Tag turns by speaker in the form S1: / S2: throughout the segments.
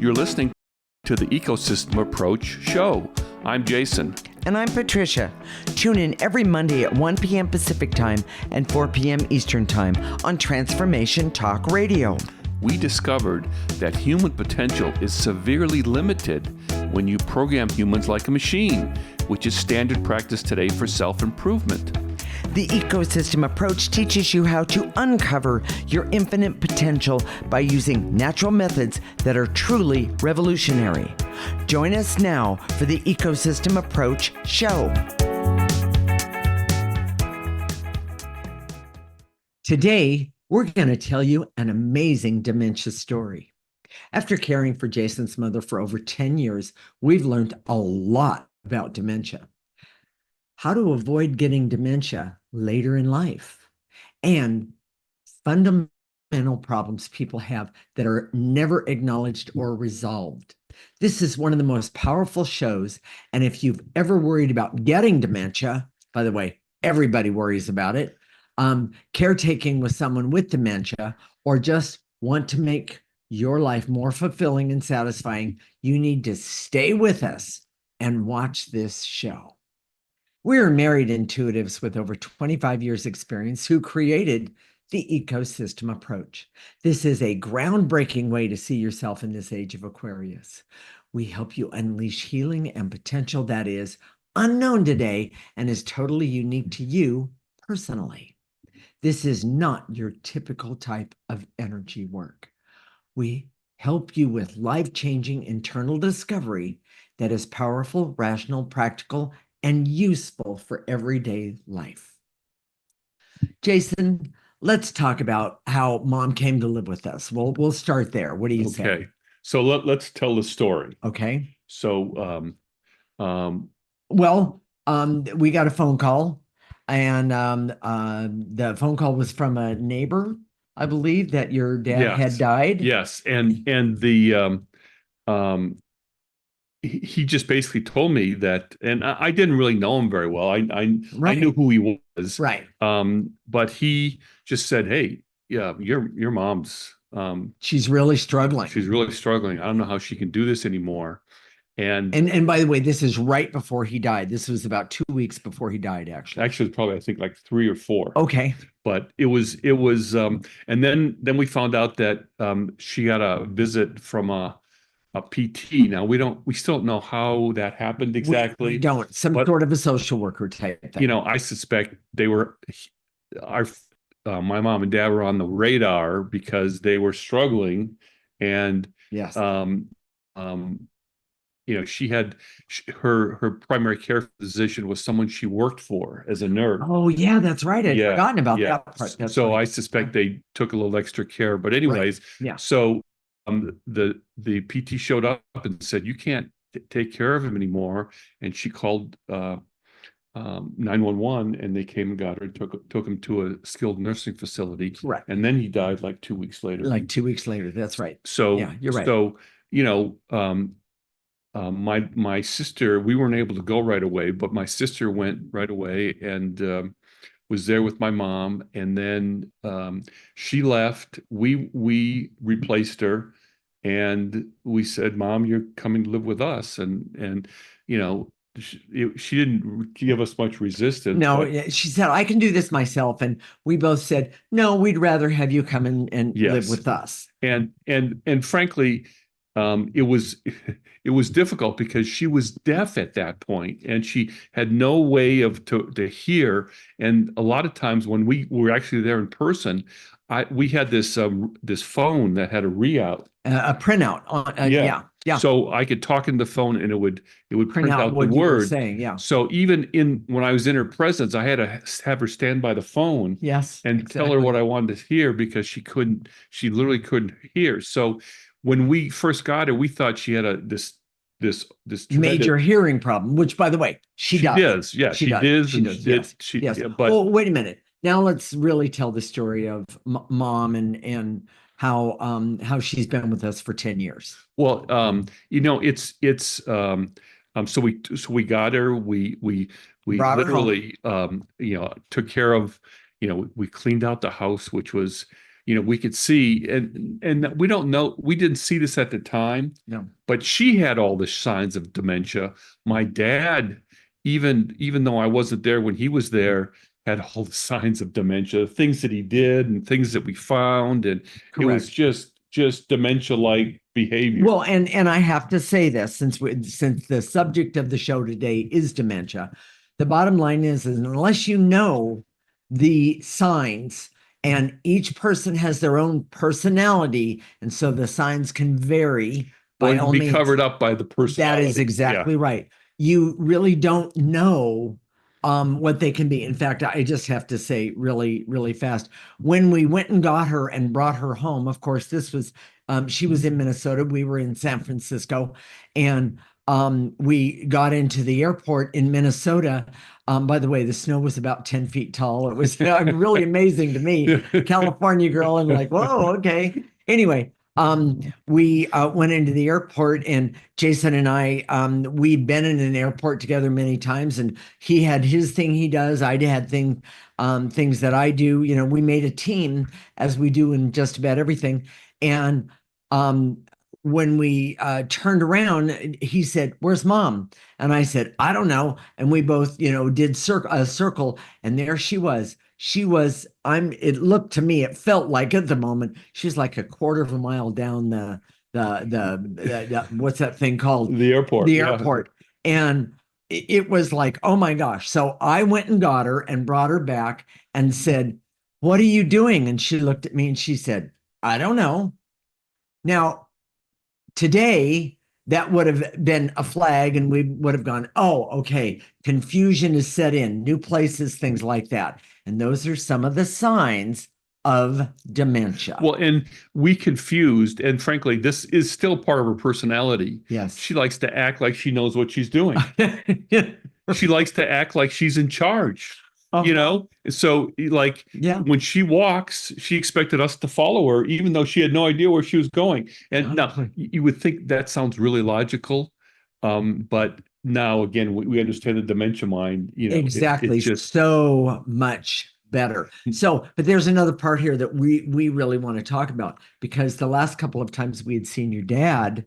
S1: You're listening to the Ecosystem Approach show. I'm Jason.
S2: And I'm Patricia. Tune in every Monday at 1 p.m. Pacific Time and 4 p.m. Eastern Time on Transformation Talk Radio.
S1: We discovered that human potential is severely limited when you program humans like a machine, which is standard practice today for self-improvement.
S2: The Ecosystem Approach teaches you how to uncover your infinite potential by using natural methods that are truly revolutionary. Join us now for the Ecosystem Approach show. Today, we're going to tell you an amazing dementia story. After caring for Jason's mother for over 10 years, we've learned a lot about dementia. How to avoid getting dementia later in life, and fundamental problems people have that are never acknowledged or resolved. This is one of the most powerful shows, and if you've ever worried about getting dementia, by the way, everybody worries about it, caretaking with someone with dementia, or just want to make your life more fulfilling and satisfying, you need to stay with us and watch this show. We're married intuitives with over 25 years experience who created the Ecosystem Approach. This is a groundbreaking way to see yourself in this age of Aquarius. We help you unleash healing and potential that is unknown today and is totally unique to you personally. This is not your typical type of energy work. We help you with life-changing internal discovery that is powerful, rational, practical, and useful for everyday life. Jason, let's talk about how Mom came to live with us. We'll start there. What do you say?
S1: Okay, so let's tell the story.
S2: Okay.
S1: So,
S2: we got a phone call, and the phone call was from a neighbor, I believe, that your dad had died.
S1: Yes, and the he just basically told me that, and I didn't really know him very well. I knew who he was,
S2: right?
S1: But he just said, "Hey, yeah, your mom's
S2: she's really struggling.
S1: She's really struggling. I don't know how she can do this anymore."
S2: And by the way, this is right before he died. This was about 2 weeks before he died, actually.
S1: Actually, it's probably I think like 3 or 4.
S2: Okay.
S1: But it was, and then we found out that she got a visit from a PT. Now we still don't know how that happened exactly.
S2: We don't. Sort of a social worker type thing.
S1: You know, I suspect they were my mom and dad were on the radar because they were struggling, and
S2: yes,
S1: you know, she had her primary care physician was someone she worked for as a nurse.
S2: Oh yeah, that's right. I'd forgotten about that part. That's
S1: so
S2: right.
S1: I suspect they took a little extra care. But anyways,
S2: right. Yeah.
S1: So the PT showed up and said, "You can't take care of him anymore." And she called 911, and they came and got her and took him to a skilled nursing facility.
S2: Correct.
S1: And then he died like 2 weeks later.
S2: Like 2 weeks later. That's right.
S1: So
S2: yeah, you're right.
S1: So you know. My sister, we weren't able to go right away, but my sister went right away and was there with my mom. And then she left. We replaced her, and we said, "Mom, you're coming to live with us." And you know, she didn't give us much resistance.
S2: No, she said, "I can do this myself." And we both said, "No, we'd rather have you come and live with us."
S1: And frankly, it was difficult because she was deaf at that point, and she had no way to hear. And a lot of times when we were actually there in person, we had this phone that had a readout,
S2: a printout on. Yeah.
S1: So I could talk in the phone, and it would print out
S2: what
S1: the
S2: you
S1: word.
S2: were saying. Yeah.
S1: So even when I was in her presence, I had to have her stand by the phone.
S2: Yes.
S1: And
S2: exactly.
S1: tell her what I wanted to hear, because she literally couldn't hear. So when we first got her, we thought she had this
S2: major hearing problem, which, by the way, she does.
S1: Yeah, she does.
S2: Yes.
S1: But
S2: wait a minute. Now let's really tell the story of Mom and how she's been with us for 10 years.
S1: Well, you know, so we got her. We
S2: brought
S1: literally you know, took care of, you know, we cleaned out the house, which was we could see, and we don't know, we didn't see this at the time,
S2: No.
S1: but she had all the signs of dementia. My dad, even though I wasn't there when he was there, had all the signs of dementia, things that he did and things that we found, and it was
S2: Correct.
S1: just dementia-like behavior.
S2: Well, and I have to say this, since the subject of the show today is dementia, the bottom line is unless you know the signs, and each person has their own personality, and so the signs can vary
S1: Or
S2: by
S1: it can
S2: all
S1: be
S2: means.
S1: covered up by the
S2: That
S1: personality.
S2: is exactly right. You really don't know what they can be. In fact, I just have to say really, really fast. When we went and got her and brought her home, of course, this was she was in Minnesota. We were in San Francisco, and we got into the airport in Minnesota. By the way, the snow was about 10 feet tall. It was really amazing to me, California girl, and like, whoa, okay. Anyway, we went into the airport, and Jason and I, we've been in an airport together many times, and he had his thing he does. I had things that I do. We made a team, as we do in just about everything. And when we turned around, he said, "Where's mom?" And I said, "I don't know." And we both, did a circle, and there she was. It looked to me, it felt like at the moment, she's like a quarter of a mile down the what's that thing called?
S1: The airport.
S2: The
S1: yeah.
S2: airport. And it was like, oh my gosh. So I went and got her and brought her back and said, "What are you doing?" And she looked at me and she said, "I don't know." Now, today, that would have been a flag, and we would have gone, "Oh, okay, confusion is set in, new places, things like that." And those are some of the signs of dementia.
S1: Well, and we confused, and frankly, this is still part of her personality.
S2: Yes.
S1: She likes to act like she knows what she's doing. She likes to act like she's in charge. So like
S2: Yeah.
S1: when she walks, she expected us to follow her, even though she had no idea where she was going. And now you would think that sounds really logical, but now again, we understand the dementia mind.
S2: Exactly.
S1: It just
S2: so much better. So, but there's another part here that we really want to talk about, because the last couple of times we had seen your dad,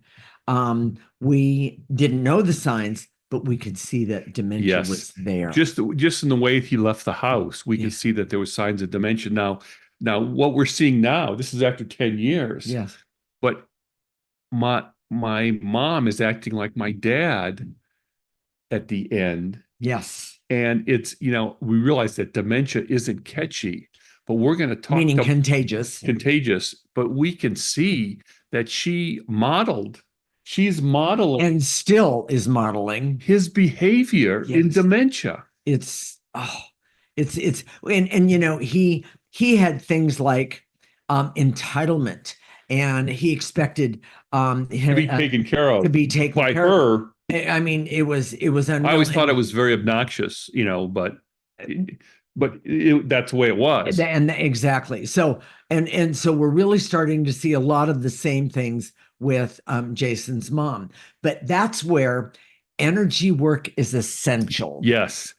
S2: we didn't know the signs, but we could see that dementia was there.
S1: Just in the way he left the house, we could see that there were signs of dementia. Now what we're seeing now, this is after 10 years.
S2: Yes.
S1: But my mom is acting like my dad at the end.
S2: Yes.
S1: And it's, we realize that dementia isn't catchy, but we're going to talk
S2: meaning contagious,
S1: but we can see that she's modeling
S2: and still is modeling
S1: his behavior in dementia.
S2: It's he had things like entitlement, and he expected
S1: to be taken care of,
S2: to be taken
S1: by
S2: care
S1: her.
S2: Of. I mean, it was unreal.
S1: I always thought it was very obnoxious, but that's the way it was.
S2: And exactly. So so we're really starting to see a lot of the same things with Jason's mom. But that's where energy work is essential.
S1: Yes.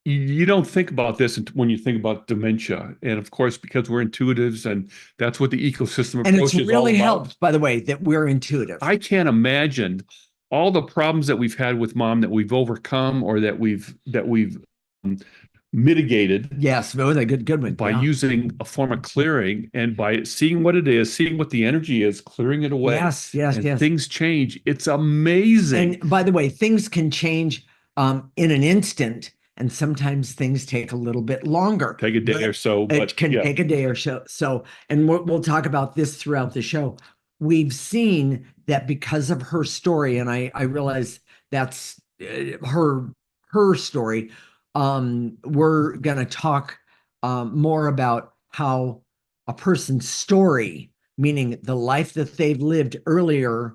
S1: You don't think about this when you think about dementia. And of course, because we're intuitives, and that's what the ecosystem approach is all about.
S2: And it's really helped, by the way, that we're intuitive.
S1: I can't imagine all the problems that we've had with mom that we've overcome, or that we've mitigated.
S2: Yes, that was a good one.
S1: By using a form of clearing, and by seeing what it is, seeing what the energy is, clearing it away.
S2: Yes.
S1: Things change. It's amazing.
S2: And by the way, things can change in an instant, and sometimes things take a little bit longer.
S1: Take a day or so.
S2: It can take a day or so. So, and we'll talk about this throughout the show. We've seen that because of her story, and I realize that's her story. We're going to talk more about how a person's story, meaning the life that they've lived earlier,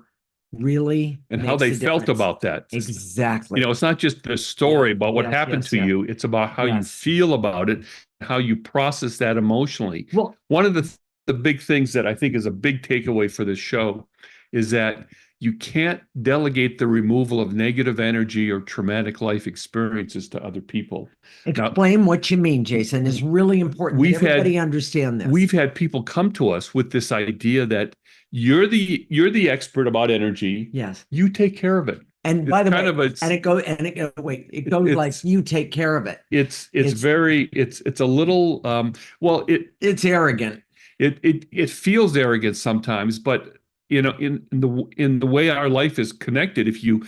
S2: really
S1: and how they felt about that.
S2: Exactly.
S1: It's not just the story about what happened to you. It's about how you feel about it, how you process that emotionally. Well, one of the big things that I think is a big takeaway for this show is that you can't delegate the removal of negative energy or traumatic life experiences to other people. Now,
S2: Explain what you mean, Jason. It's really important that everybody understand this.
S1: We've had people come to us with this idea that you're the expert about energy.
S2: Yes.
S1: You take care of it.
S2: And by the way, it goes like you take care of it.
S1: It's a little
S2: it's arrogant.
S1: It feels arrogant sometimes, but in the way our life is connected, if you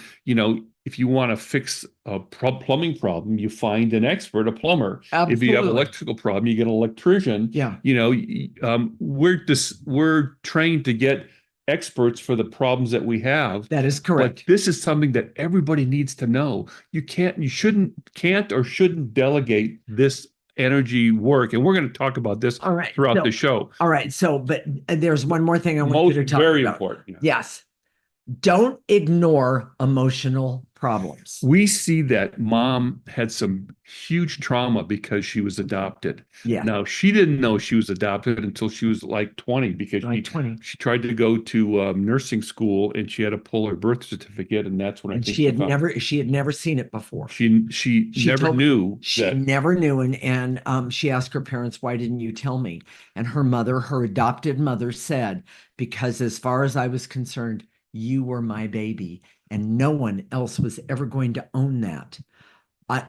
S1: want to fix a plumbing problem, you find an expert, a plumber.
S2: Absolutely.
S1: If you have an electrical problem, you get an electrician.
S2: Yeah.
S1: We're trained to get experts for the problems that we have.
S2: That is correct.
S1: But this is something that everybody needs to know. You can't or shouldn't delegate this energy work. And we're going to talk about this throughout the show.
S2: All right. So, but there's one more thing I want you to talk about.
S1: Very important. Yeah.
S2: Yes. Don't ignore emotional problems.
S1: We see that mom had some huge trauma because she was adopted.
S2: Yeah.
S1: Now, she didn't know she was adopted until she was like 20 because she tried to go to nursing school and she had to pull her birth certificate, and that's when
S2: she had never seen it before.
S1: She never knew.
S2: She never knew, and she asked her parents, "Why didn't you tell me?" And her adopted mother said, "Because as far as I was concerned, you were my baby, and no one else was ever going to own that.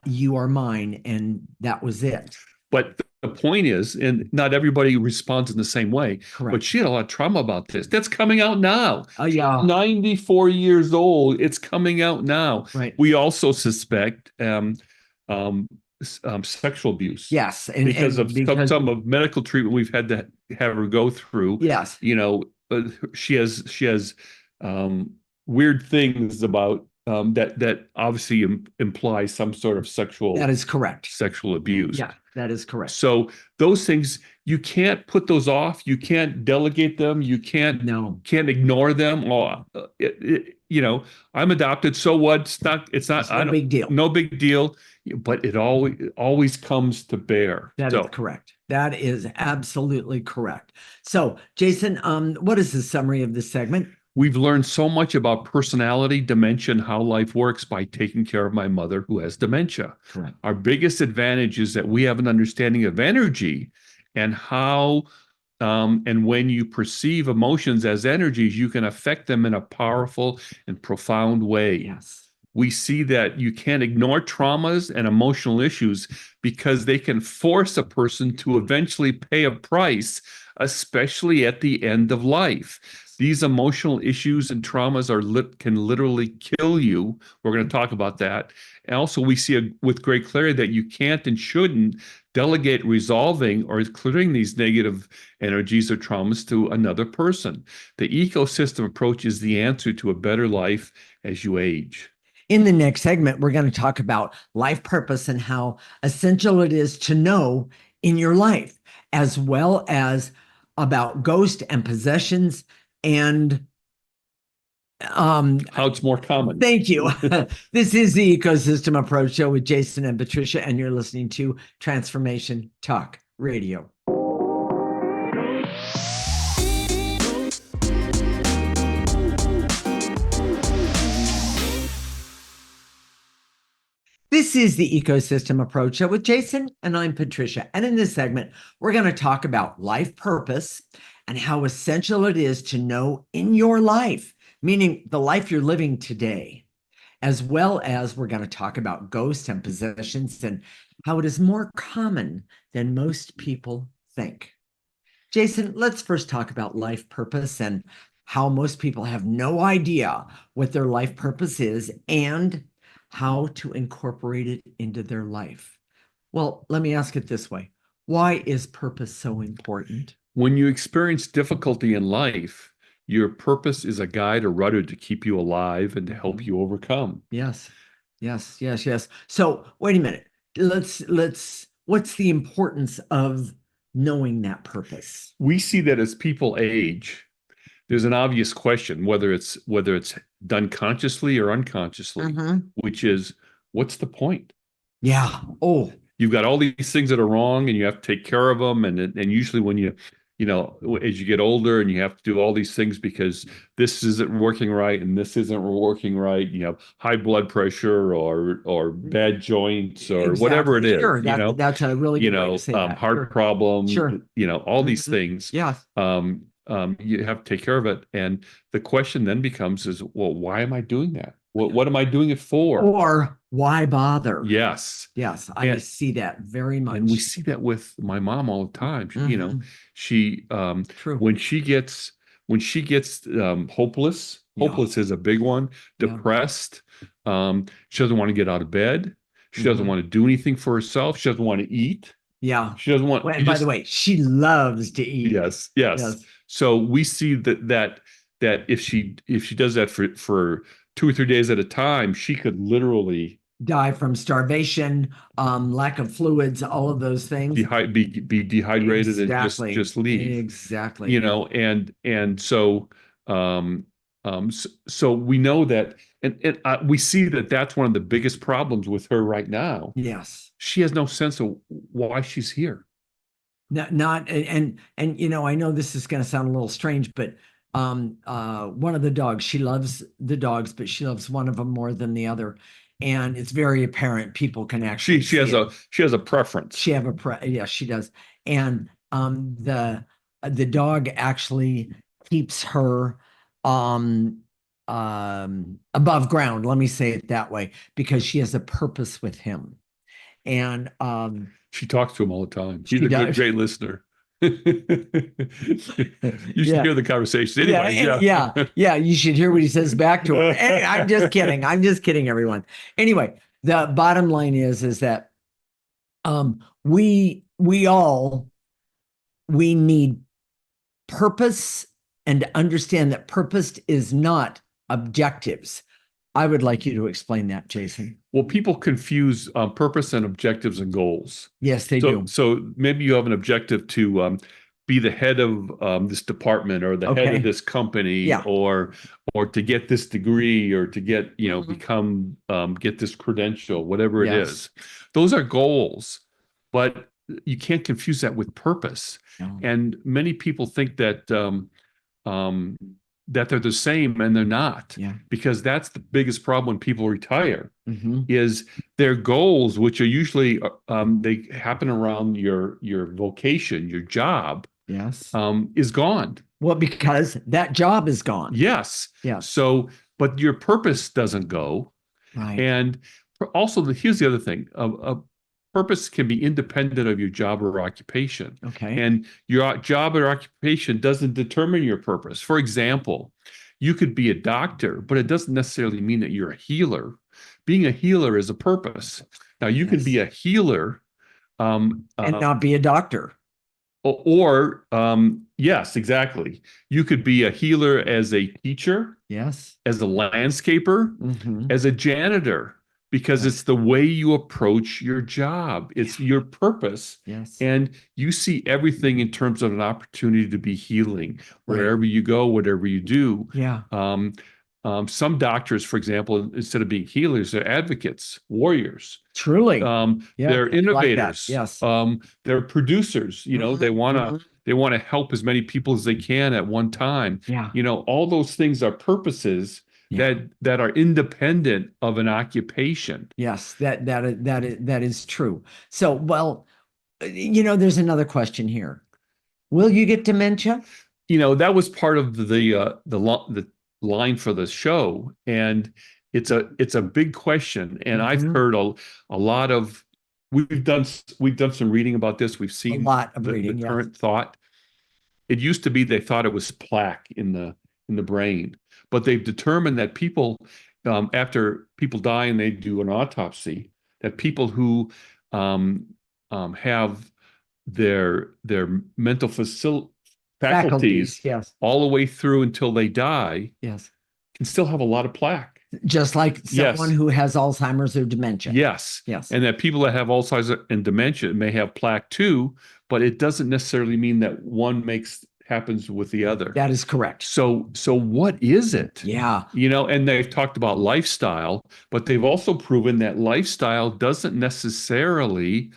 S2: You are mine," and that was it.
S1: But the point is, and not everybody responds in the same way.
S2: Correct.
S1: But she had a lot of trauma about this. That's coming out now.
S2: Oh, yeah.
S1: 94 years old. It's coming out now.
S2: Right.
S1: We also suspect sexual abuse.
S2: Yes.
S1: Because of some of medical treatment we've had to have her go through.
S2: Yes.
S1: She has weird things about that obviously implies some sort of sexual.
S2: That is correct.
S1: Sexual abuse.
S2: Yeah, that is correct.
S1: So those things, you can't put those off. You can't delegate them. You can't ignore them. I'm adopted. So what? It's not
S2: no big deal.
S1: No big deal. But it always comes to bear.
S2: That is correct. That is absolutely correct. So, Jason, what is the summary of this segment?
S1: We've learned so much about personality, dementia, and how life works by taking care of my mother who has dementia.
S2: Correct.
S1: Our biggest advantage is that we have an understanding of energy and how and when you perceive emotions as energies, you can affect them in a powerful and profound way.
S2: Yes.
S1: We see that you can't ignore traumas and emotional issues because they can force a person to eventually pay a price, especially at the end of life. These emotional issues and traumas can literally kill you. We're going to talk about that. And also, we see with great clarity that you can't and shouldn't delegate resolving or clearing these negative energies or traumas to another person. The ecosystem approach is the answer to a better life as you age.
S2: In the next segment, we're going to talk about life purpose and how essential it is to know in your life, as well as about ghosts and possessions and
S1: how it's more common.
S2: Thank you. This is the Ecosystem Approach Show with Jason and Patricia, and you're listening to Transformation Talk Radio. This is the Ecosystem Approach Show with Jason, and I'm Patricia. And in this segment, we're going to talk about life purpose and how essential it is to know in your life, meaning the life you're living today, as well as we're going to talk about ghosts and possessions and how it is more common than most people think. Jason, let's first talk about life purpose and how most people have no idea what their life purpose is and how to incorporate it into their life. Well, let me ask it this way. Why is purpose so important?
S1: When you experience difficulty in life, your purpose is a guide or rudder to keep you alive and to help you overcome.
S2: Yes. So wait a minute. What's the importance of knowing that purpose?
S1: We see that as people age, there's an obvious question, whether it's done consciously or unconsciously, which is, what's the point?
S2: Yeah. Oh,
S1: you've got all these things that are wrong and you have to take care of them. And usually when you as you get older and you have to do all these things because this isn't working right and this isn't working right, you have high blood pressure or bad joints or whatever
S2: Exactly.
S1: it is,
S2: Sure. That's a really good way to say that.
S1: heart
S2: Sure.
S1: problem,
S2: Sure.
S1: all these things.
S2: Yeah.
S1: You have to take care of it. And the question then becomes is, well, why am I doing that? What am I doing it for?
S2: Or why bother?
S1: Yes.
S2: Yes, I see that very much.
S1: And we see that with my mom all the time. She
S2: True.
S1: when she gets hopeless,
S2: Yeah.
S1: hopeless is a big one,
S2: Yeah.
S1: depressed, she doesn't want to get out of bed. She doesn't want to do anything for herself. She doesn't want to eat.
S2: Yeah.
S1: She doesn't want.
S2: Well, and by the way, she loves to eat.
S1: Yes, yes.
S2: Yes.
S1: So we see that if she does that for 2 or 3 days at a time, she could literally
S2: Die from starvation, lack of fluids, all of those things.
S1: be dehydrated
S2: Exactly.
S1: and just leave.
S2: Exactly.
S1: And so we know that, and we see that that's one of the biggest problems with her right now.
S2: Yes.
S1: She has no sense of why she's here.
S2: Not and I know this is going to sound a little strange, but one of the dogs, she loves the dogs, but she loves one of them more than the other. And it's very apparent. People can actually
S1: She has a preference.
S2: Yes, she does. And the dog actually keeps her above ground, let me say it that way, because she has a purpose with him. And
S1: she talks to him all the time. He's a great listener. You should hear the conversation. Anyway,
S2: yeah. You should hear what he says back to her. Hey, I'm just kidding. I'm just kidding, everyone. Anyway, the bottom line is that we need purpose, and understand that purpose is not objectives. I would like you to explain that, Jason.
S1: Well, people confuse purpose and objectives and goals.
S2: Yes, they do.
S1: So maybe you have an objective to be the head of this department or the head of this company, or to get this degree, or to get become get this credential, whatever it is. Those are goals, but you can't confuse that with purpose. No. And many people think that that they're the same, and they're not. Because that's the biggest problem when people retire, is their goals, which are usually they happen around your vocation, your job, is gone.
S2: Well, because that job is gone.
S1: Yes. So, but your purpose doesn't go.
S2: Right.
S1: And also, here's the other thing: purpose can be independent of your job or occupation.
S2: Okay.
S1: And your job or occupation doesn't determine your purpose. For example, you could be a doctor, but it doesn't necessarily mean that you're a healer. Being a healer is a purpose. Now, you can be a healer
S2: and not be a doctor.
S1: Or yes, exactly. You could be a healer as a teacher,
S2: yes,
S1: as a landscaper, as a janitor. Because it's the way you approach your job. It's your purpose.
S2: Yes.
S1: And you see everything in terms of an opportunity to be healing wherever you go, whatever you do.
S2: Yeah.
S1: Some doctors, for example, instead of being healers, they're advocates, warriors.
S2: Truly.
S1: They're innovators.
S2: Like yes.
S1: They're producers. They want to help as many people as they can at one time.
S2: Yeah.
S1: All those things are purposes that are independent of an occupation.
S2: Yes, that is true. So, well, there's another question here. Will you get dementia?
S1: That was part of the line for the show, and it's a big question. And I've heard a lot of we've done some reading about this. We've seen
S2: a lot of reading.
S1: The current thought. It used to be they thought it was plaque in the brain. But they've determined that people, after people die and they do an autopsy, that people who have their mental faculties all the way through until they die, can still have a lot of plaque.
S2: Just like someone who has Alzheimer's or dementia.
S1: Yes. And that people that have Alzheimer's and dementia may have plaque too, but it doesn't necessarily mean that one happens with the other.
S2: That is correct.
S1: So what is it?
S2: Yeah.
S1: And they've talked about lifestyle, but they've also proven that lifestyle doesn't necessarily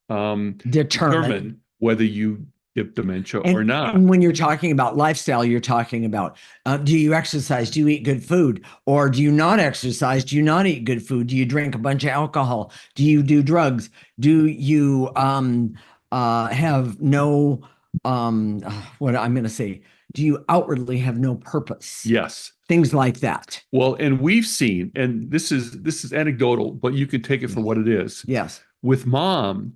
S1: determine whether you if dementia or not.
S2: And when you're talking about lifestyle, you're talking about do you exercise? Do you eat good food? Or do you not exercise? Do you not eat good food? Do you drink a bunch of alcohol? Do you do drugs? Do you have no, what I'm going to say? Do you outwardly have no purpose?
S1: Yes.
S2: Things like that.
S1: Well, and we've seen, and this is anecdotal, but you can take it for what it is.
S2: Yes.
S1: With mom,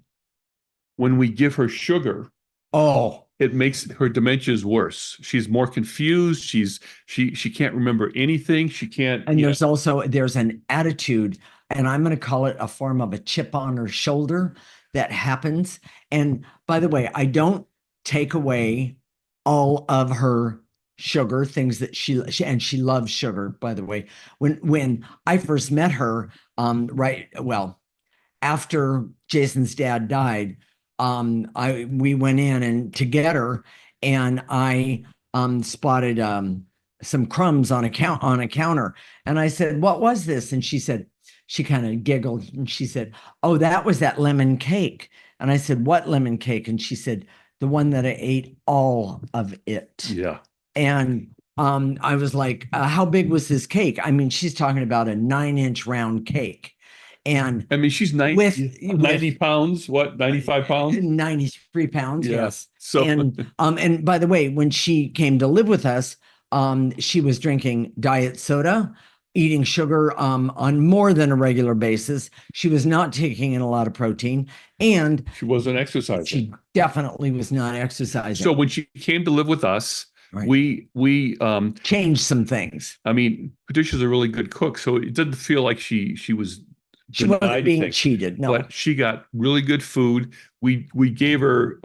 S1: when we give her sugar,
S2: Oh,
S1: it makes her dementias worse. She's more confused. She can't remember anything. She can't.
S2: and there's an attitude, and I'm going to call it a form of a chip on her shoulder that happens. And by the way, I don't take away all of her sugar, things that she and she loves sugar, by the way. When I first met her, after Jason's dad died, we went in and to get her, and I spotted some crumbs on a counter, and I said, "What was this?" And she kind of giggled, and she said, "Oh, that was that lemon cake." And I said, "What lemon cake?" And she said, "The one that I ate all of it."
S1: Yeah.
S2: And I was like, "How big was this cake?" I mean, she's talking about a 9-inch round cake. And
S1: I mean, she's 90 pounds, what, 95 pounds?
S2: 93 pounds,
S1: Yeah.
S2: yes.
S1: So
S2: And by the way, when she came to live with us, she was drinking diet soda, eating sugar on more than a regular basis. She was not taking in a lot of protein, and
S1: she wasn't exercising.
S2: she definitely was not exercising.
S1: So when she came to live with us,
S2: right,
S1: we
S2: changed some things.
S1: I mean, Patricia's a really good cook, so it didn't feel like she was
S2: wasn't being cheated. No,
S1: but she got really good food. We gave her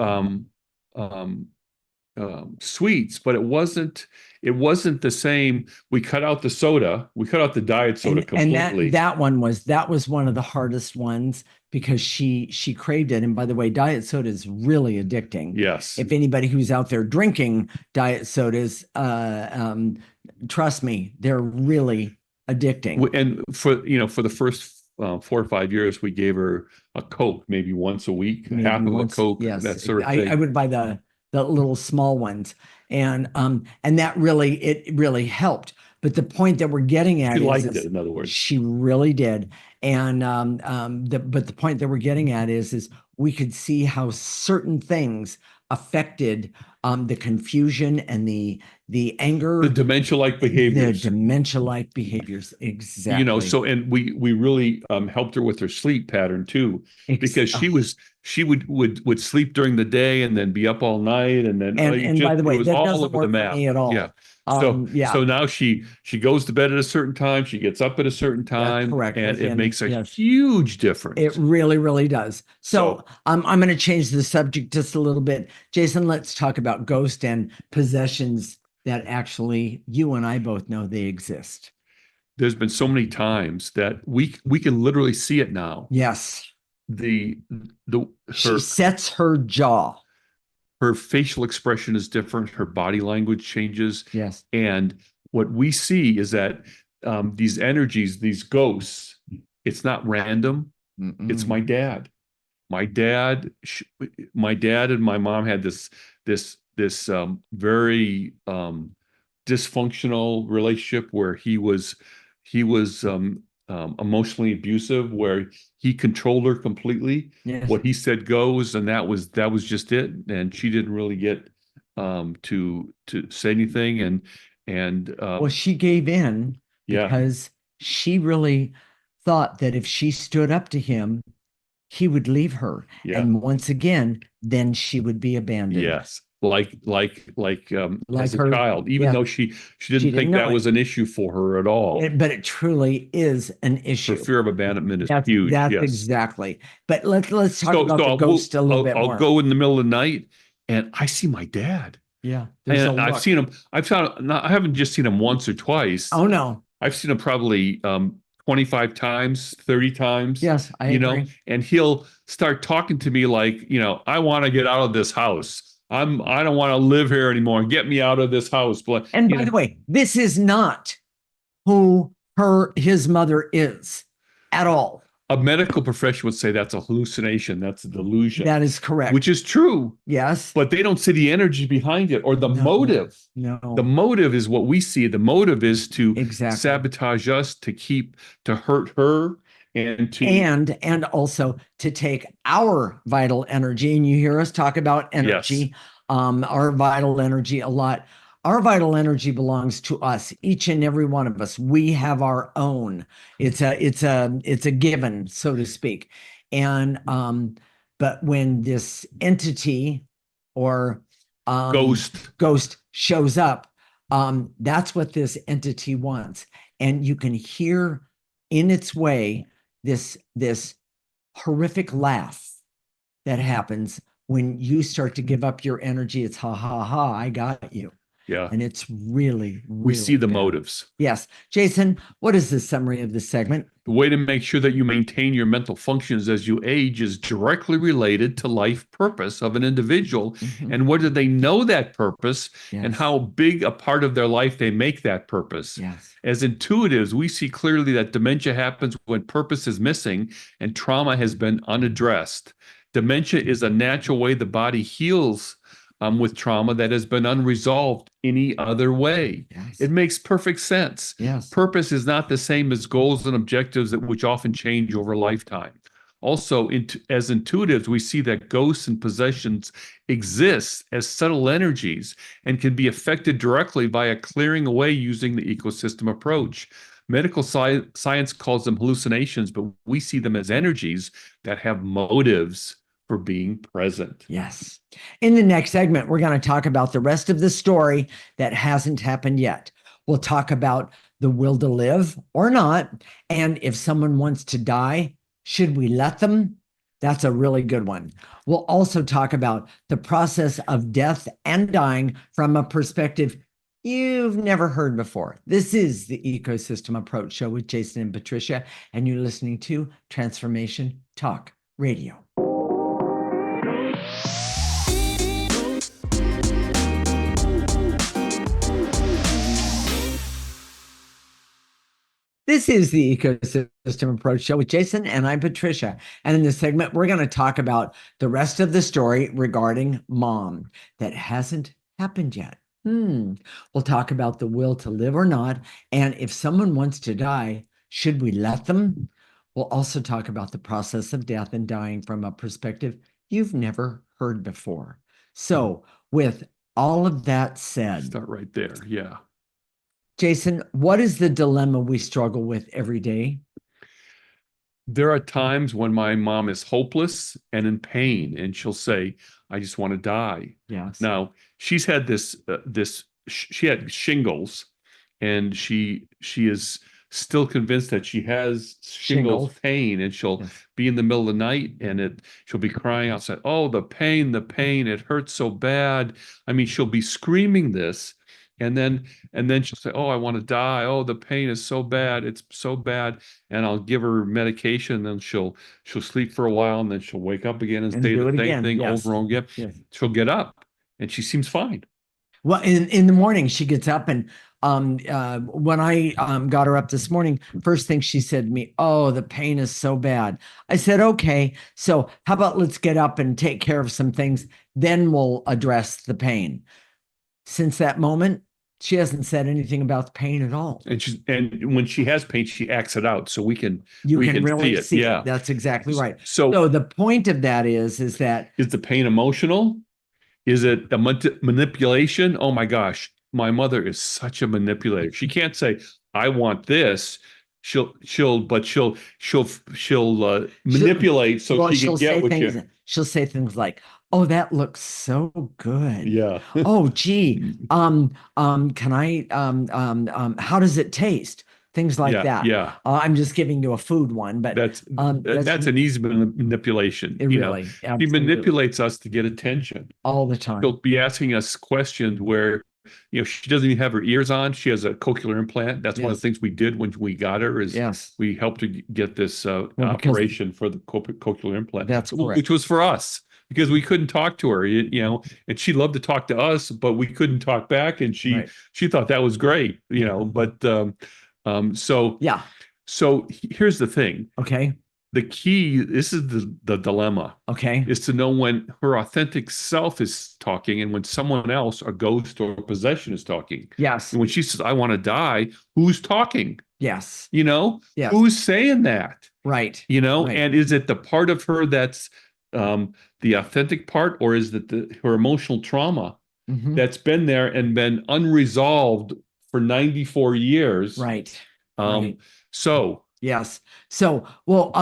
S1: sweets, but it wasn't the same. We cut out the soda. We cut out the diet soda completely.
S2: And that was one of the hardest ones because she craved it. And by the way, diet soda is really addicting.
S1: Yes.
S2: If anybody who's out there drinking diet sodas, trust me, they're really addicting.
S1: And for the first 4 or 5 years, we gave her a Coke maybe once a week, half of a Coke,
S2: yes,
S1: that sort of thing.
S2: I would buy the little small ones, and that really helped. But the point that we're getting at
S1: she liked it, in other words.
S2: She really did. And but the point that we're getting at is we could see how certain things affected the confusion and the anger,
S1: the dementia-like behaviors.
S2: Exactly.
S1: So, and we really helped her with her sleep pattern too, because she would sleep during the day and then be up all night, and then
S2: by the way,
S1: it was
S2: that
S1: all
S2: doesn't
S1: over
S2: work
S1: the map.
S2: for me at all.
S1: Yeah. So now she goes to bed at a certain time, she gets up at a certain time,
S2: correct.
S1: and it makes a huge difference.
S2: It really, really does. So I'm going to change the subject just a little bit. Jason, let's talk about ghosts and possessions that actually you and I both know they exist.
S1: There's been so many times that we can literally see it now.
S2: Yes.
S1: She
S2: sets her jaw.
S1: Her facial expression is different. Her body language changes.
S2: Yes.
S1: And what we see is that these energies, these ghosts, it's not random.
S2: Mm-mm.
S1: It's my dad. My dad and my mom had this very dysfunctional relationship where he was emotionally abusive, where he controlled her completely.
S2: Yes.
S1: What he said goes, and that was just it. And she didn't really get to say anything. And
S2: well, she gave in because she really thought that if she stood up to him, he would leave her.
S1: Yeah.
S2: And once again, then she would be abandoned.
S1: Yes. Like as a child, even though she didn't think that was an issue for her at all.
S2: But it truly is an issue.
S1: Her fear of abandonment is huge.
S2: That's exactly. But let's talk about the ghost a little bit more.
S1: I'll go in the middle of the night and I see my dad.
S2: Yeah.
S1: And I've seen him. I haven't just seen him once or twice.
S2: Oh no.
S1: I've seen him probably 25 times, 30 times.
S2: Yes, I agree.
S1: And he'll start talking to me like, I want to get out of this house. I don't want to live here anymore. Get me out of this house. But
S2: and by the way, this is not who his mother is at all.
S1: A medical profession would say that's a hallucination, that's a delusion,
S2: That is correct.
S1: which is true,
S2: Yes.
S1: but they don't see the energy behind it or the
S2: No,
S1: motive.
S2: no.
S1: The motive is what we see. The motive is to
S2: Exactly.
S1: sabotage us, to hurt her,
S2: and also to take our vital energy. And you hear us talk about energy,
S1: yes,
S2: our vital energy a lot. Our vital energy belongs to us, each and every one of us. We have our own. It's a given, so to speak. And but when this entity or ghost shows up, that's what this entity wants. And you can hear in its way this horrific laugh that happens when you start to give up your energy. It's ha ha ha, I got you.
S1: yeah.
S2: And it's really,
S1: We
S2: really
S1: see the
S2: bad.
S1: motives.
S2: Yes. Jason, what is the summary of this segment?
S1: The way to make sure that you maintain your mental functions as you age is directly related to life purpose of an individual and whether they know that purpose and how big a part of their life they make that purpose.
S2: Yes.
S1: As intuitives, we see clearly that dementia happens when purpose is missing and trauma has been unaddressed. Dementia is a natural way the body heals with trauma that has been unresolved any other way.
S2: Yes.
S1: It makes perfect sense.
S2: Yes.
S1: Purpose is not the same as goals and objectives which often change over a lifetime. Also, as intuitives, we see that ghosts and possessions exist as subtle energies and can be affected directly via clearing away using the ecosystem approach. Medical science calls them hallucinations, but we see them as energies that have motives for being present.
S2: Yes. In the next segment, we're going to talk about the rest of the story that hasn't happened yet. We'll talk about the will to live or not. And if someone wants to die, should we let them? That's a really good one. We'll also talk about the process of death and dying from a perspective you've never heard before. This is the Ecosystem Approach Show with Jason and Patricia, and you're listening to Transformation Talk Radio. This is the Ecosystem Approach Show with Jason, and I'm Patricia. And in this segment, we're going to talk about the rest of the story regarding mom that hasn't happened yet. We'll talk about the will to live or not. And if someone wants to die, should we let them? We'll also talk about the process of death and dying from a perspective you've never heard before. So with all of that said,
S1: Start right there. Yeah.
S2: Jason, what is the dilemma we struggle with every day?
S1: There are times when my mom is hopeless and in pain, and she'll say, I just want to die.
S2: Yes.
S1: Now, she's had she had shingles, and she is still convinced that she has shingles pain, and she'll be in the middle of the night and she'll be crying outside, oh, the pain, it hurts so bad. I mean, she'll be screaming this. And then she'll say, oh, I want to die. Oh, the pain is so bad. It's so bad. And I'll give her medication. And then she'll sleep for a while. And then she'll wake up again and say the same thing over and again. Yes. She'll get up and she seems fine.
S2: Well, in the morning, she gets up and when I got her up this morning, first thing she said to me, oh, the pain is so bad. I said, okay, so how about let's get up and take care of some things. Then we'll address the pain. Since that moment, she hasn't said anything about the pain at all.
S1: And when she has pain, she acts it out. So we can
S2: really see it.
S1: Yeah.
S2: That's exactly right.
S1: So
S2: the point of that is that
S1: is the pain emotional? Is it a manipulation? Oh my gosh, my mother is such a manipulator. She can't say, I want this. She'll manipulate so she can get what you.
S2: She'll say things like, oh, that looks so good.
S1: Yeah.
S2: Oh, gee. Can I how does it taste? Things like that.
S1: Yeah.
S2: I'm just giving you a food one, but
S1: that's an easy manipulation.
S2: It really,
S1: she manipulates us to get attention
S2: all the time.
S1: She'll be asking us questions where she doesn't even have her ears on. She has a cochlear implant. That's one of the things we did when we got her is we helped her get this operation for the cochlear implant.
S2: That's correct.
S1: Which was for us because we couldn't talk to her, and she loved to talk to us, but we couldn't talk back. And she thought that was great, but so here's the thing.
S2: Okay.
S1: the key, this is the dilemma,
S2: Okay.
S1: is to know when her authentic self is talking and when someone else, a ghost or possession, is talking.
S2: Yes.
S1: And when she says, I want to die, who's talking?
S2: Yes.
S1: You know,
S2: Yes.
S1: who's saying that?
S2: Right.
S1: You know,
S2: Right.
S1: and is it the part of her that's the authentic part, or is it her emotional trauma
S2: Mhm.
S1: that's been there and been unresolved for 94 years?
S2: Right.
S1: Um,
S2: Right.
S1: so
S2: Yes. So, well,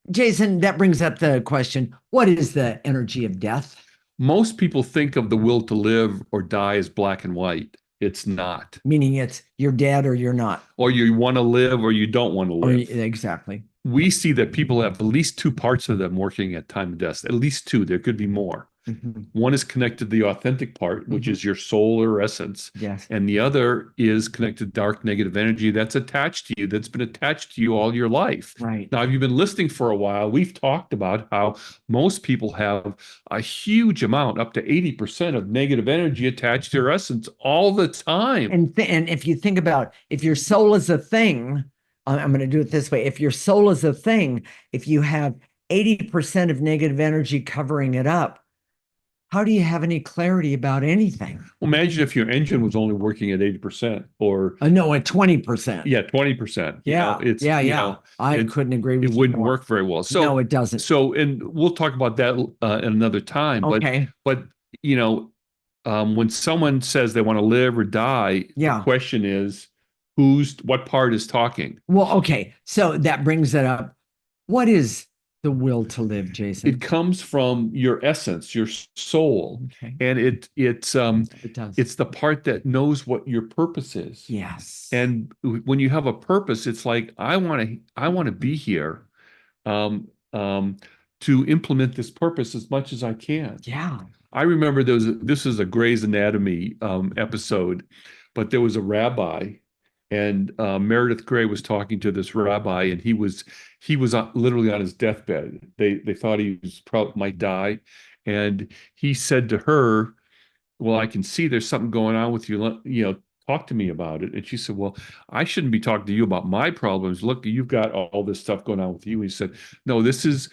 S2: Jason, that brings up the question, what is the energy of death?
S1: most people think of the will to live or die as black and white. It's not.
S2: Meaning it's you're dead or you're not.
S1: Or you want to live or you don't want to
S2: Or
S1: live.
S2: exactly.
S1: We see that people have at least two parts of them working at time of death, at least two. There could be more.
S2: Mhm.
S1: One is connected to the authentic part, which
S2: Mhm.
S1: is your soul or essence.
S2: Yes.
S1: And the other is connected to dark negative energy that's attached to you, that's been attached to you all your life.
S2: Right.
S1: Now, if you've been listening for a while, we've talked about how most people have a huge amount, up to 80% of negative energy attached to their essence all the time.
S2: And if you think about if your soul is a thing, I'm going to do it this way. If your soul is a thing, if you have 80% of negative energy covering it up, how do you have any clarity about anything?
S1: Well, imagine if your engine was only working at 80% or
S2: No, at 20%.
S1: yeah, 20%. You know,
S2: Yeah.
S1: it's
S2: Yeah.
S1: you
S2: Yeah.
S1: know,
S2: I
S1: it
S2: couldn't agree
S1: it
S2: with you
S1: wouldn't
S2: more.
S1: work very well.
S2: No, it doesn't.
S1: And we'll talk about that in another time.
S2: Okay.
S1: But you know, when someone says they want to live or die, the
S2: Yeah.
S1: question is, what part is talking?
S2: Well, okay. So that brings it up. What is the will to live, Jason?
S1: It comes from your essence, your soul,
S2: Okay.
S1: and
S2: It does.
S1: it's the part that knows what your purpose is.
S2: Yes.
S1: And when you have a purpose, it's like I want to be here um, um, to implement this purpose as much as I can.
S2: Yeah.
S1: I remember this is a Grey's Anatomy episode, but there was a rabbi, and Meredith Grey was talking to this rabbi, and he was literally on his deathbed. They thought he was probably might die, and he said to her, "Well, I can see there's something going on with you. You know, talk to me about it." And she said, "Well, I shouldn't be talking to you about my problems. Look, you've got all this stuff going on with you." He said, "No, this is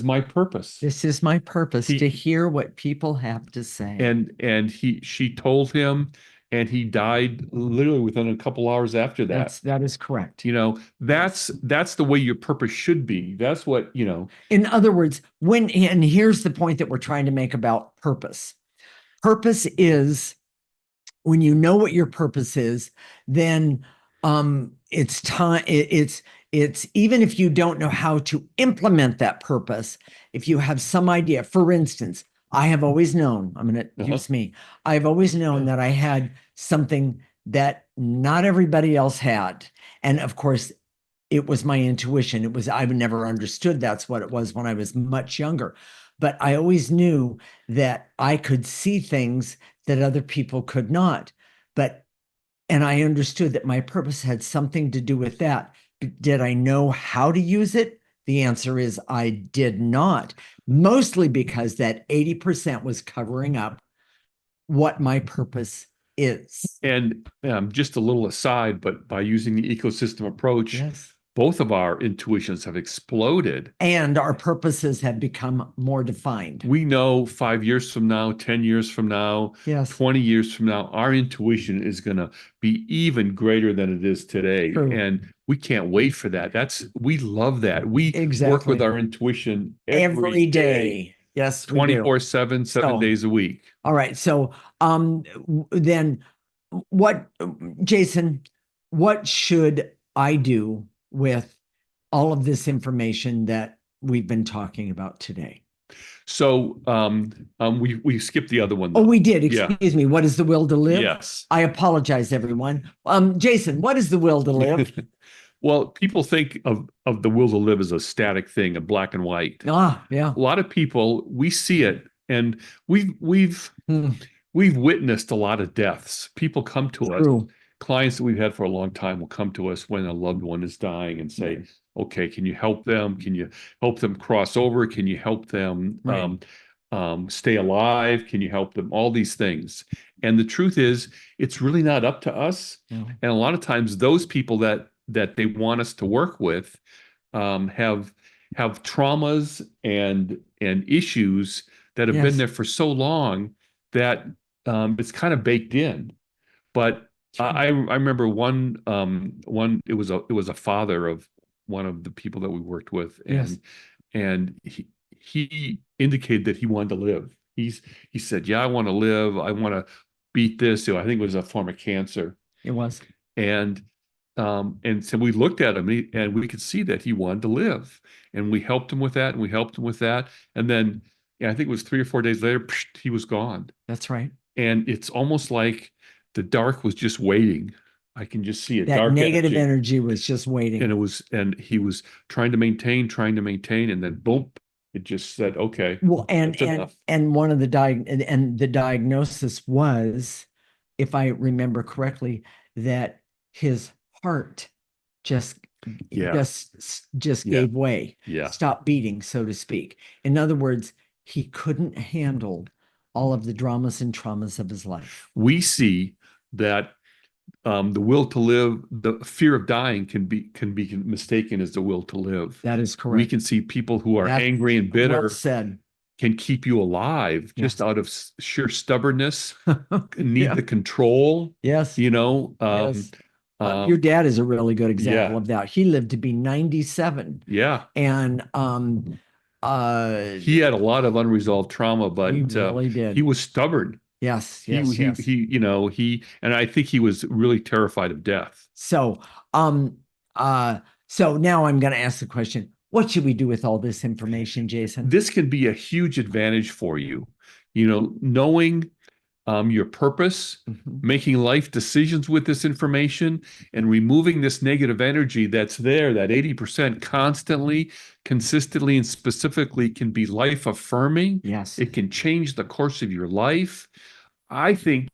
S1: my purpose."
S2: This is my purpose
S1: He
S2: to hear what people have to say.
S1: and she told him, and he died literally within a couple hours after that.
S2: That is correct.
S1: You know, that's the way your purpose should be. That's what, you know.
S2: In other words, and here's the point that we're trying to make about purpose. Purpose is when you know what your purpose is, then it's time. It's even if you don't know how to implement that purpose, if you have some idea. For instance, I have always known. I'm going to use me. I've always known that I had something that not everybody else had, and of course, it was my intuition. It was I've never understood that's what it was when I was much younger, but I always knew that I could see things that other people could not. And I understood that my purpose had something to do with that. Did I know how to use it? The answer is I did not, mostly because that 80% was covering up what my purpose is.
S1: And just a little aside, but by using the ecosystem approach,
S2: Yes.
S1: both of our intuitions have exploded.
S2: And our purposes have become more defined.
S1: We know 5 years from now, 10 years from now,
S2: Yes.
S1: 20 years from now, our intuition is going to be even greater than it is today.
S2: True.
S1: And we can't wait for that. We love that. We work with our intuition every day.
S2: Yes,
S1: 24/7, 7 days a week.
S2: All right. So then Jason, what should I do with all of this information that we've been talking about today?
S1: So we skipped the other one, though.
S2: Oh, we did. Excuse me. What is the will to live?
S1: Yes.
S2: I apologize, everyone. Jason, what is the will to live?
S1: Well, people think of the will to live as a static thing, a black and white.
S2: Ah, yeah.
S1: A lot of people, we see it, and we've witnessed a lot of deaths. People come to us. Clients that we've had for a long time will come to us when a loved one is dying and say, okay, can you help them? Can you help them cross over? Can you help them stay alive? Can you help them? All these things. And the truth is, it's really not up to us. And a lot of times those people that they want us to work with, have traumas and issues that have been
S2: Yes.
S1: there for so long that it's kind of baked in. But
S2: Sure.
S1: I remember one it was a father of one of the people that we worked with,
S2: Yes,
S1: and he indicated that he wanted to live. He said, "Yeah, I want to live. I want to beat this." So I think it was a form of cancer,
S2: it was.
S1: and and so we looked at him and we could see that he wanted to live, and we helped him with that, and we helped him with that, and then yeah, I think it was 3 or 4 days later, he was gone.
S2: That's right.
S1: And it's almost like the dark was just waiting. I can just see a
S2: That
S1: dark
S2: negative
S1: energy.
S2: energy was just
S1: And
S2: waiting.
S1: he was trying to maintain, and then boom, it just said, okay,
S2: Well,
S1: that's enough.
S2: and one of the and the diagnosis was, if I remember correctly, that his heart just
S1: Yeah,
S2: just
S1: yeah,
S2: gave way,
S1: yeah.
S2: stopped beating, so to speak. In other words, he couldn't handle all of the dramas and traumas of his life.
S1: We see that the will to live, the fear of dying can be mistaken as the will to live.
S2: That is
S1: We
S2: correct.
S1: can see people who are
S2: That's
S1: angry and
S2: well
S1: bitter
S2: said.
S1: can keep you alive just
S2: Yes.
S1: out of sheer stubbornness, need
S2: Yeah.
S1: the control,
S2: Yes.
S1: you know.
S2: Yes. Your
S1: Um,
S2: dad is a really good example
S1: yeah,
S2: of that. He lived to be 97,
S1: yeah.
S2: and
S1: He had a lot of unresolved trauma,
S2: he
S1: but
S2: really
S1: he
S2: did.
S1: was stubborn.
S2: Yes, yes, yes.
S1: And I think he was really terrified of death.
S2: So, um, so now I'm going to ask the question, what should we do with all this information, Jason?
S1: This can be a huge advantage for you, knowing your purpose,
S2: Mhm.
S1: making life decisions with this information, and removing this negative energy that's there, that 80% constantly, consistently, and specifically can be life affirming.
S2: Yes.
S1: It can change the course of your life. I think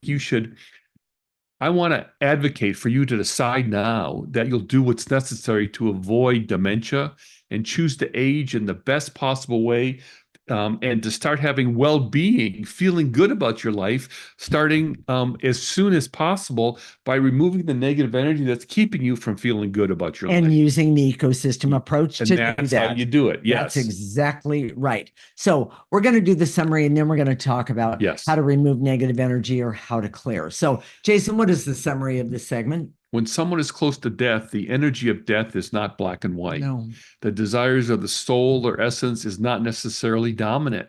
S1: I want to advocate for you to decide now that you'll do what's necessary to avoid dementia and choose to age in the best possible way, and to start having well-being, feeling good about your life, starting as soon as possible by removing the negative energy that's keeping you from feeling good about your
S2: And
S1: life.
S2: using the ecosystem approach
S1: And
S2: to do
S1: that's how you
S2: that.
S1: do it.
S2: That's
S1: Yes.
S2: exactly right. So we're going to do the summary and then we're going to talk about how
S1: Yes.
S2: to remove negative energy or how to clear. So, Jason, what is the summary of this segment?
S1: When someone is close to death, the energy of death is not black and white.
S2: No.
S1: The desires of the soul or essence is not necessarily dominant.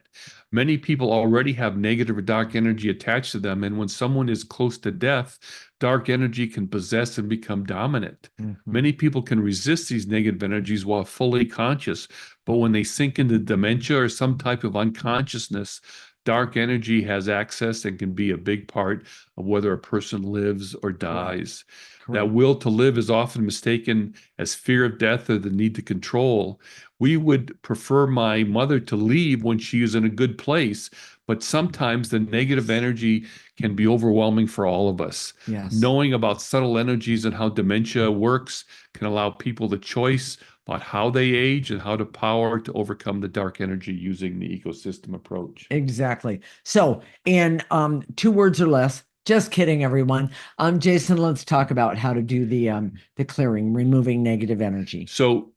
S1: Many people already have negative or dark energy attached to them, and when someone is close to death, dark energy can possess and become dominant.
S2: Mhm.
S1: Many people can resist these negative energies while fully conscious, but when they sink into dementia or some type of unconsciousness, dark energy has access and can be a big part of whether a person lives or
S2: Correct.
S1: dies. That
S2: Correct.
S1: will to live is often mistaken as fear of death or the need to control. We would prefer my mother to leave when she is in a good place, but sometimes the negative energy can be overwhelming for all of us.
S2: Yes.
S1: Knowing about subtle energies and how dementia works can allow people the choice about how they age and how to power to overcome the dark energy using the ecosystem approach.
S2: Exactly. So, in 2 words or less, just kidding, everyone. Jason, let's talk about how to do the clearing, removing negative energy.
S1: So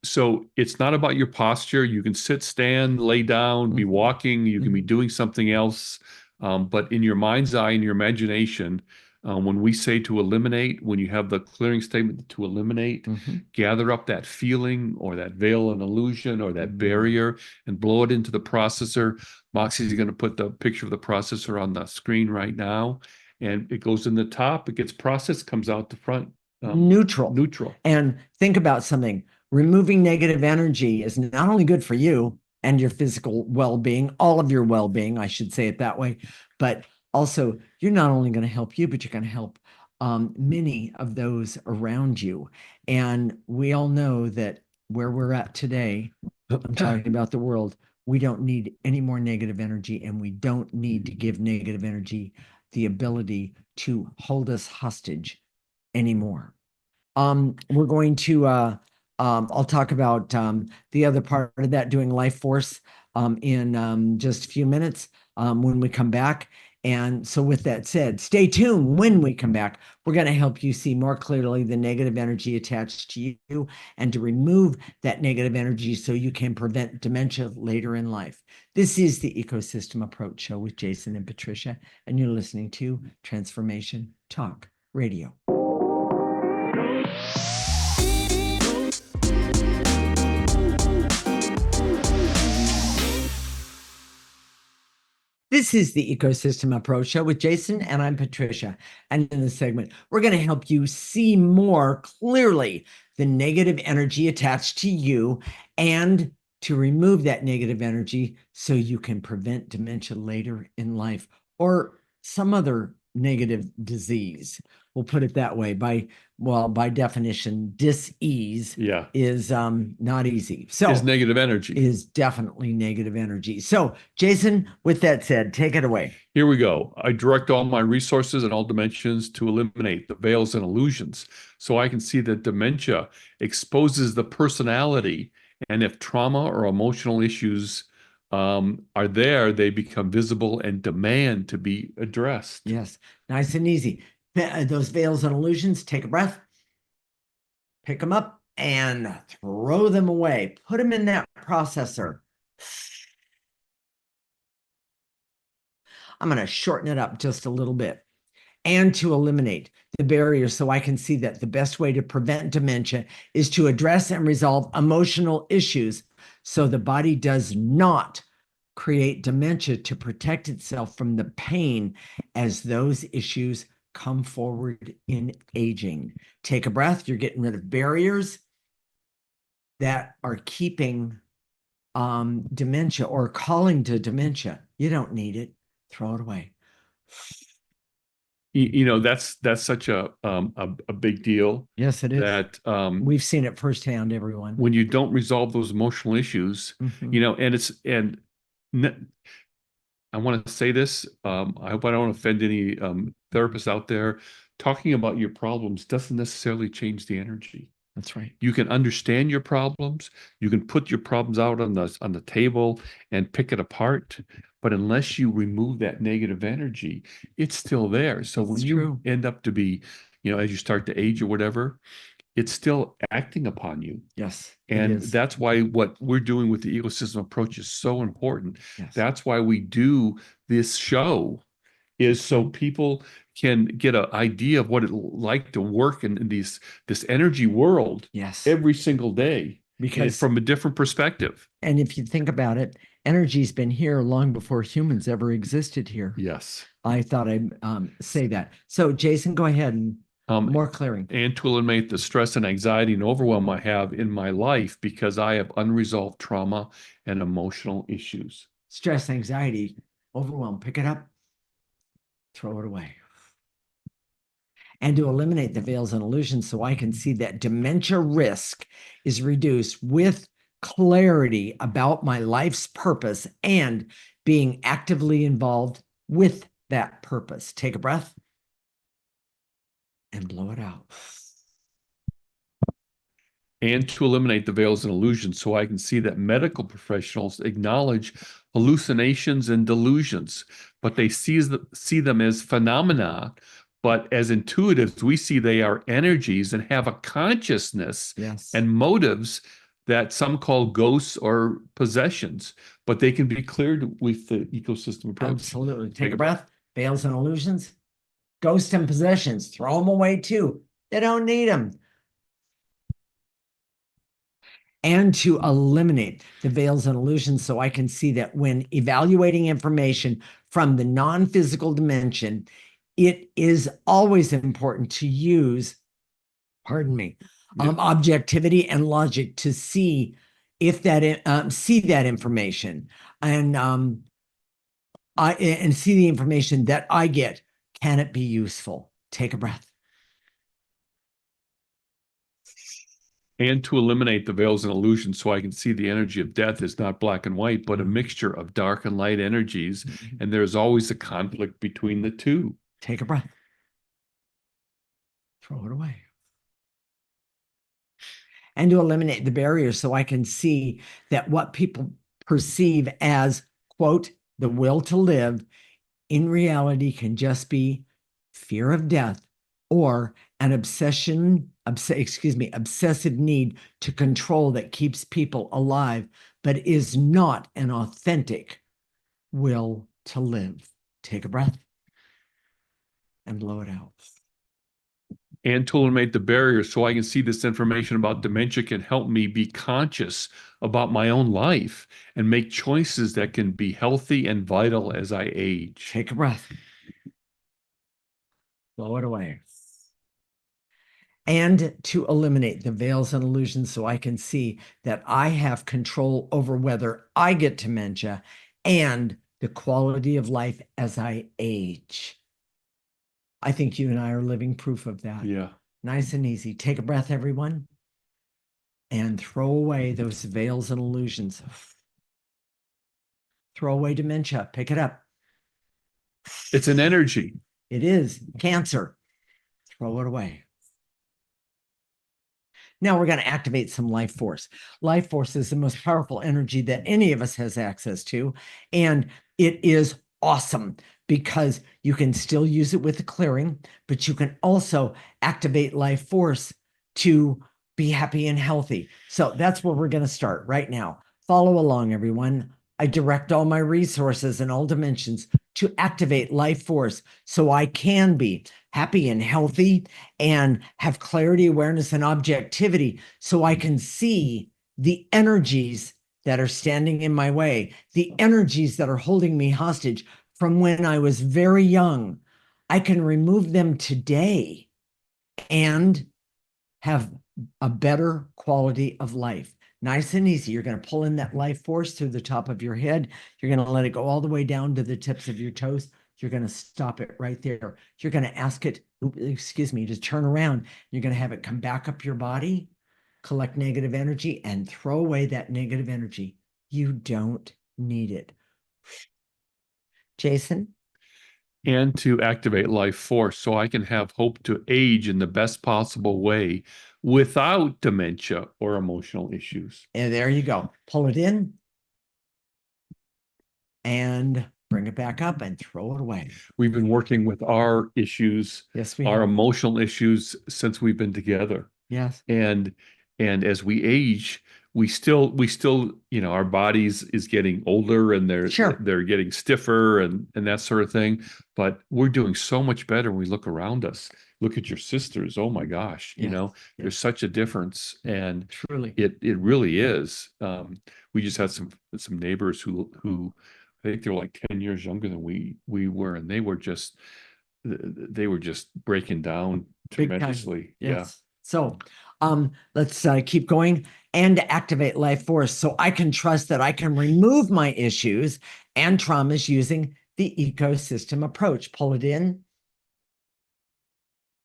S1: it's not about your posture. You can sit, stand, lay down, be
S2: Mhm.
S1: walking. You can be
S2: Mhm.
S1: doing something else. But in your mind's eye, in your imagination, when we say to eliminate, when you have the clearing statement to eliminate,
S2: Mhm.
S1: gather up that feeling or that veil and illusion or that barrier and blow it into the processor. Moxie's going to put the picture of the processor on the screen right now, and it goes in the top. It gets processed, comes out the front,
S2: Neutral.
S1: neutral.
S2: And think about something. Removing negative energy is not only good for you and your physical well-being, all of your well-being, I should say it that way, but also you're not only going to help you, but you're going to help many of those around you. And we all know that where we're at today, I'm talking about the world, we don't need any more negative energy, and we don't need to give negative energy the ability to hold us hostage anymore. We're going to I'll talk about the other part of that, doing life force, in just a few minutes when we come back. And so, with that said, stay tuned. When we come back, we're going to help you see more clearly the negative energy attached to you and to remove that negative energy so you can prevent dementia later in life. This is the Ecosystem Approach Show with Jason and Patricia, and you're listening to Transformation Talk Radio. This is the Ecosystem Approach Show with Jason, and I'm Patricia. And in this segment, we're going to help you see more clearly the negative energy attached to you and to remove that negative energy so you can prevent dementia later in life or some other negative disease. We'll put it that way. By definition, dis-ease is not easy. So
S1: is negative energy.
S2: Is definitely negative energy. So, Jason, with that said, take it away.
S1: Here we go. I direct all my resources in all dimensions to eliminate the veils and illusions so I can see that dementia exposes the personality, and if trauma or emotional issues are there, they become visible and demand to be addressed.
S2: Yes, nice and easy. Those veils and illusions, take a breath, pick them up, and throw them away. Put them in that processor. I'm going to shorten it up just a little bit. And to eliminate the barriers so I can see that the best way to prevent dementia is to address and resolve emotional issues so the body does not create dementia to protect itself from the pain as those issues come forward in aging. Take a breath. You're getting rid of barriers that are keeping dementia or calling to dementia. You don't need it. Throw it away.
S1: You know, that's such a big deal.
S2: Yes, it is.
S1: That
S2: we've seen it firsthand, everyone.
S1: When you don't resolve those emotional issues, you know, I want to say this. I hope I don't offend any therapists out there. Talking about your problems doesn't necessarily change the energy.
S2: That's right.
S1: You can understand your problems. You can put your problems out on the table and pick it apart. But unless you remove that negative energy, it's still there. So when you end up to be, you know, as you start to age or whatever, it's still acting upon you.
S2: Yes.
S1: And that's why what we're doing with the ecosystem approach is so important.
S2: Yes.
S1: That's why we do this show, is so people can get an idea of what it's like to work in this energy world.
S2: Yes.
S1: Every single day,
S2: because
S1: from a different perspective.
S2: And if you think about it, energy's been here long before humans ever existed here.
S1: Yes.
S2: I thought I'd say that. So, Jason, go ahead and more clearing.
S1: And to eliminate the stress and anxiety and overwhelm I have in my life because I have unresolved trauma and emotional issues.
S2: Stress, anxiety, overwhelm, pick it up, throw it away. And to eliminate the veils and illusions so I can see that dementia risk is reduced with clarity about my life's purpose and being actively involved with that purpose. Take a breath and blow it out.
S1: And to eliminate the veils and illusions so I can see that medical professionals acknowledge hallucinations and delusions, but they see them as phenomena. But as intuitives, we see they are energies and have a consciousness and motives that some call ghosts or possessions, but they can be cleared with the ecosystem approach.
S2: Absolutely. Take a breath. Veils and illusions, ghosts and possessions, throw them away too. They don't need them. And to eliminate the veils and illusions so I can see that when evaluating information from the non-physical dimension, it is always important to use, objectivity and logic to see if that see that information and see the information that I get. Can it be useful? Take a breath.
S1: And to eliminate the veils and illusions so I can see the energy of death is not black and white, but a mixture of dark and light energies. And there's always a conflict between the two.
S2: Take a breath. Throw it away. And to eliminate the barriers so I can see that what people perceive as, quote, the will to live in reality can just be fear of death or an obsessive need to control that keeps people alive, but is not an authentic will to live. Take a breath and blow it out.
S1: And to eliminate the barriers so I can see this information about dementia can help me be conscious about my own life and make choices that can be healthy and vital as I age.
S2: Take a breath. Blow it away. And to eliminate the veils and illusions so I can see that I have control over whether I get dementia and the quality of life as I age. I think you and I are living proof of that.
S1: Yeah.
S2: Nice and easy. Take a breath, everyone, and throw away those veils and illusions. Throw away dementia. Pick it up.
S1: It's an energy.
S2: It is cancer. Throw it away. Now we're going to activate some life force. Life force is the most powerful energy that any of us has access to. And it is awesome because you can still use it with the clearing, but you can also activate life force to be happy and healthy. So that's where we're going to start right now. Follow along, everyone. I direct all my resources in all dimensions to activate life force so I can be happy and healthy and have clarity, awareness, and objectivity so I can see the energies that are standing in my way, the energies that are holding me hostage from when I was very young. I can remove them today and have a better quality of life. Nice and easy. You're going to pull in that life force through the top of your head. You're going to let it go all the way down to the tips of your toes. You're going to stop it right there. You're going to ask it, to turn around. You're going to have it come back up your body, collect negative energy, and throw away that negative energy. You don't need it. Jason?
S1: And to activate life force so I can have hope to age in the best possible way without dementia or emotional issues.
S2: And there you go. Pull it in and bring it back up and throw it away.
S1: We've been working with our issues,
S2: Yes, we
S1: our
S2: have.
S1: emotional issues since we've been together.
S2: Yes.
S1: And as we age, we still, our bodies is getting older and
S2: Sure.
S1: they're getting stiffer and that sort of thing. But we're doing so much better when we look around us. Look at your sisters. Oh my gosh,
S2: Yes.
S1: there's such a difference. And
S2: Truly.
S1: it really is. We just had some neighbors who I think they were like 10 years younger than we were, and they were just breaking down
S2: Big time.
S1: tremendously.
S2: Yes. So let's keep going and activate life force so I can trust that I can remove my issues and traumas using the ecosystem approach. Pull it in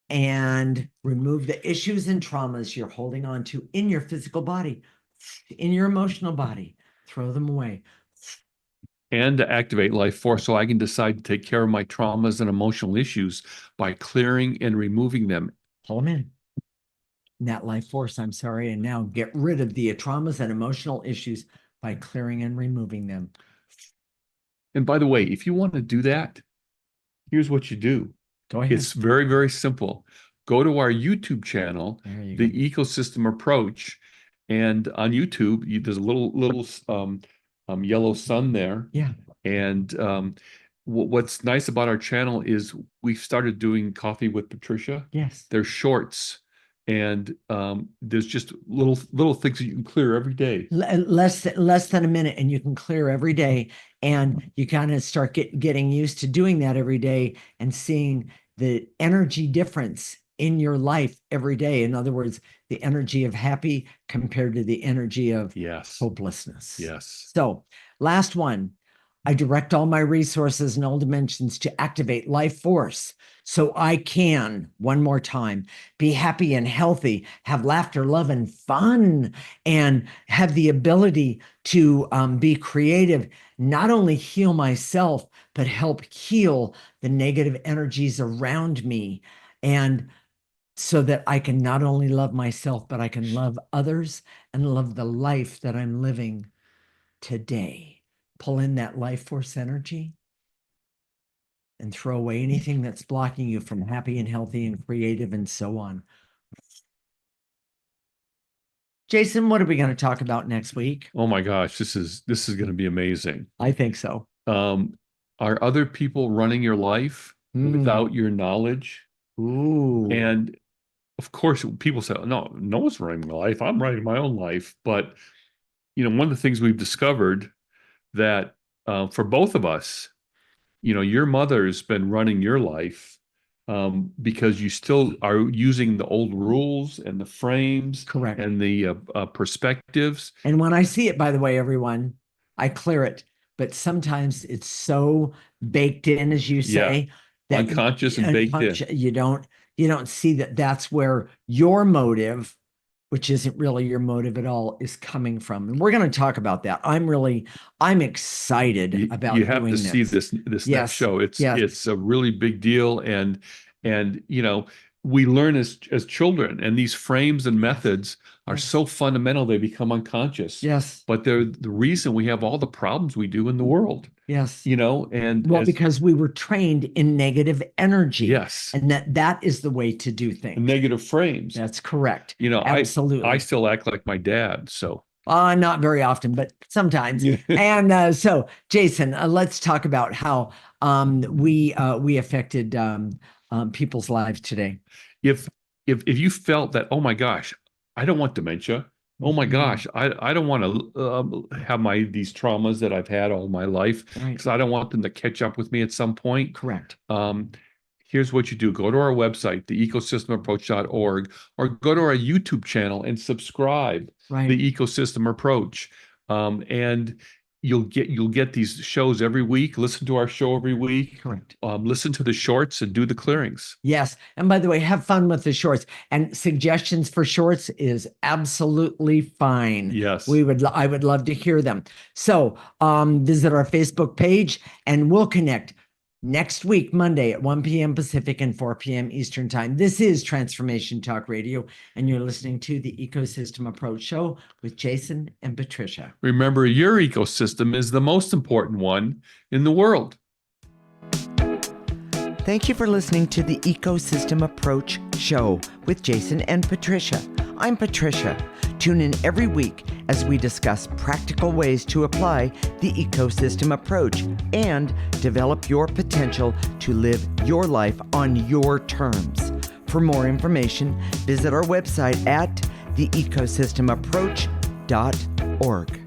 S2: and remove the issues and traumas you're holding on to in your physical body, in your emotional body. Throw them away.
S1: And to activate life force so I can decide to take care of my traumas and emotional issues by clearing and removing them.
S2: Pull them in. That life force, I'm sorry, and now get rid of the traumas and emotional issues by clearing and removing them.
S1: And by the way, if you want to do that, here's what you do.
S2: Go ahead.
S1: It's very, very simple. Go to our YouTube channel, The Ecosystem Approach, and on YouTube, there's a little yellow sun there.
S2: Yeah.
S1: And what's nice about our channel is we've started doing Coffee with Patricia.
S2: Yes.
S1: They're shorts, and there's just little things that you can clear every day.
S2: Less than a minute, and you can clear every day. And you kind of start getting used to doing that every day and seeing the energy difference in your life every day. In other words, the energy of happy compared to the energy of hopelessness.
S1: Yes.
S2: So last one, I direct all my resources in all dimensions to activate life force so I can, one more time, be happy and healthy, have laughter, love, and fun, and have the ability to be creative, not only heal myself, but help heal the negative energies around me. And so that I can not only love myself, but I can love others and love the life that I'm living today. Pull in that life force energy and throw away anything that's blocking you from happy and healthy and creative and so on. Jason, what are we going to talk about next week?
S1: Oh my gosh, this is going to be amazing.
S2: I think so.
S1: Are other people running your life without your knowledge?
S2: Ooh.
S1: And of course, people say, no one's running my life. I'm running my own life. But, one of the things we've discovered that for both of us, your mother's been running your life because you still are using the old rules and the frames.
S2: Correct.
S1: And the perspectives.
S2: And when I see it, by the way, everyone, I clear it. But sometimes it's so baked in, as you say, that
S1: unconscious and baked in.
S2: You don't see that that's where your motive, which isn't really your motive at all, is coming from. And we're going to talk about that. I'm excited about
S1: you have
S2: doing
S1: to see this next show. It's a really big deal. And we learn as children, and these frames and methods are so fundamental, they become unconscious.
S2: Yes.
S1: But they're the reason we have all the problems we do in the world.
S2: Yes.
S1: And
S2: because we were trained in negative energy.
S1: Yes.
S2: And that is the way to do things.
S1: Negative frames.
S2: That's correct.
S1: Absolutely. I still act like my dad, so.
S2: Not very often, but sometimes. And so, Jason, let's talk about how we affected people's lives today.
S1: If you felt that, oh my gosh, I don't want dementia. Oh my gosh, I don't want to have these traumas that I've had all my life, because I don't want them to catch up with me at some point.
S2: Correct.
S1: Here's what you do. Go to our website, theecosystemapproach.org, or go to our YouTube channel and subscribe. The Ecosystem Approach. And you'll get these shows every week. Listen to our show every week.
S2: Correct.
S1: Listen to the shorts and do the clearings.
S2: Yes. And by the way, have fun with the shorts. And suggestions for shorts is absolutely fine.
S1: Yes.
S2: I would love to hear them. So visit our Facebook page and we'll connect next week, Monday at 1 p.m. Pacific and 4 p.m. Eastern Time. This is Transformation Talk Radio, and you're listening to the Ecosystem Approach Show with Jason and Patricia.
S1: Remember, your ecosystem is the most important one in the world.
S2: Thank you for listening to the Ecosystem Approach Show with Jason and Patricia. I'm Patricia. Tune in every week as we discuss practical ways to apply the ecosystem approach and develop your potential to live your life on your terms. For more information, visit our website at theecosystemapproach.org.